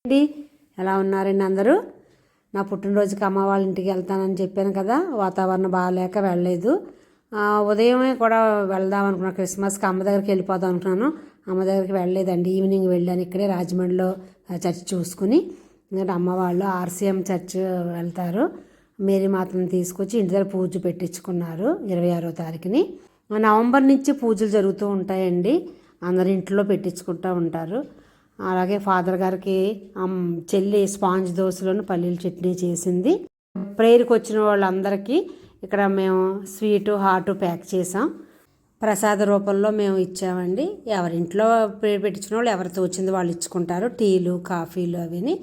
అండి, ఎలా ఉన్నారండి అందరూ? నా పుట్టినరోజుకి అమ్మ వాళ్ళ ఇంటికి వెళ్తానని చెప్పాను కదా, వాతావరణం బాగాలేక వెళ్ళలేదు. ఉదయమే కూడా వెళ్దాం అనుకున్నాను. క్రిస్మస్కి అమ్మ దగ్గరికి వెళ్ళిపోదాం అనుకున్నాను. అమ్మ దగ్గరికి వెళ్ళలేదండి. ఈవినింగ్ వెళ్ళాను. ఇక్కడే రాజమండ్రిలో చర్చ్ చూసుకుని, ఎందుకంటే అమ్మ వాళ్ళు ఆర్సీఎం చర్చ్ వెళ్తారు. మేరీ మాతను తీసుకొచ్చి ఇంటి దగ్గర పూజ పెట్టించుకున్నారు 26వ తారీఖుని. నవంబర్ నుంచి పూజలు జరుగుతూ ఉంటాయండి. అందరి ఇంట్లో పెట్టించుకుంటూ ఉంటారు. అలాగే ఫాదర్ గారికి చెల్లి స్పాంజ్ దోశలను పల్లీల చట్నీ చేసింది. ప్రేయర్కి వచ్చిన వాళ్ళందరికీ ఇక్కడ మేము స్వీటు హాటు ప్యాక్ చేసాం. ప్రసాద రూపంలో మేము ఇచ్చామండి. ఎవరింట్లో ప్రేయర్ పెట్టించిన వాళ్ళు ఎవరితో వచ్చింది వాళ్ళు ఇచ్చుకుంటారు. టీలు కాఫీలు అవిని.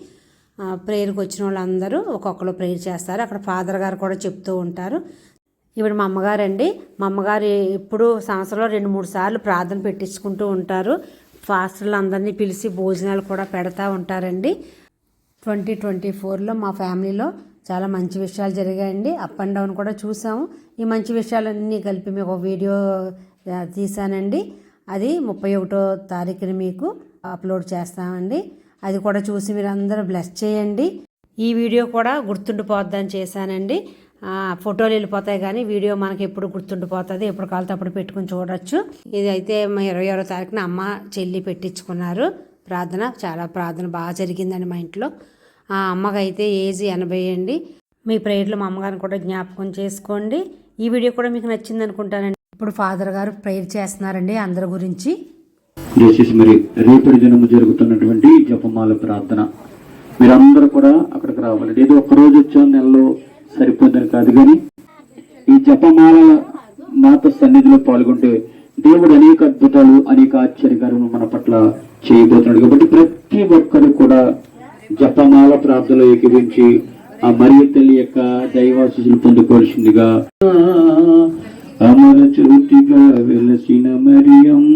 ప్రేయర్కి వచ్చిన వాళ్ళందరూ ఒక్కొక్కరు ప్రేయర్ చేస్తారు. అక్కడ ఫాదర్ గారు కూడా చెప్తూ ఉంటారు. ఇప్పుడు మా అమ్మగారు అండి, మా అమ్మగారు ఎప్పుడు సంవత్సరంలో 2-3 సార్లు ప్రార్థన పెట్టించుకుంటూ ఉంటారు. ఫాస్టర్లు అందరినీ పిలిచి భోజనాలు కూడా పెడతా ఉంటారండి. 2024లో మా ఫ్యామిలీలో చాలా మంచి విషయాలు జరిగాయండి. అప్ అండ్ డౌన్ కూడా చూసాము. ఈ మంచి విషయాలన్నీ కలిపి మీకు ఒక వీడియో తీసానండి. అది 31వ తారీఖుని మీకు అప్లోడ్ చేస్తామండి. అది కూడా చూసి మీరు అందరూ బ్లెస్ చేయండి. ఈ వీడియో కూడా గుర్తుండిపోద్దని చేశానండి. ఫోటోలు వెళ్ళిపోతాయి కానీ వీడియో మనకి ఎప్పుడు గుర్తుండిపోతుంది. ఎప్పుడు కాలితే అప్పుడు పెట్టుకుని చూడొచ్చు. ఇది అయితే 26వ తారీఖున అమ్మ చెల్లి పెట్టించుకున్నారు. ప్రార్థన బాగా జరిగిందండి మా ఇంట్లో. అమ్మకైతే ఏజ్ 80 అండి. మీ ప్రేయర్లో మా అమ్మగారిని కూడా జ్ఞాపకం చేసుకోండి. ఈ వీడియో కూడా మీకు నచ్చింది అనుకుంటానండి. ఇప్పుడు ఫాదర్ గారు ప్రేయర్ చేస్తున్నారండి అందరి గురించి. దయచేసి మరి రేపటి దినము జరుగుతున్నటువంటి జపమాల ప్రార్థన మీరందరూ కూడా అక్కడికి రావాలండి. ఏదో ఒక్కరోజు వచ్చాం నెలలో సరిపోద్దని కాదు, కానీ ఈ జపమాల మాత సన్నిధిలో పాల్గొంటే దేవుడు అనేక అద్భుతాలు అనేక ఆశ్చర్యకార్యములు మన పట్ల చేయబోతున్నాడు. కాబట్టి ప్రతి ఒక్కరు కూడా జపమాల ప్రార్థనలో ఏకీవించి ఆ మరియ తల్లి యొక్క దైవాశీస్సులు పొందుకోవాల్సిందిగా అమర జ్యోతిగా వెలసిన మరియమ్మ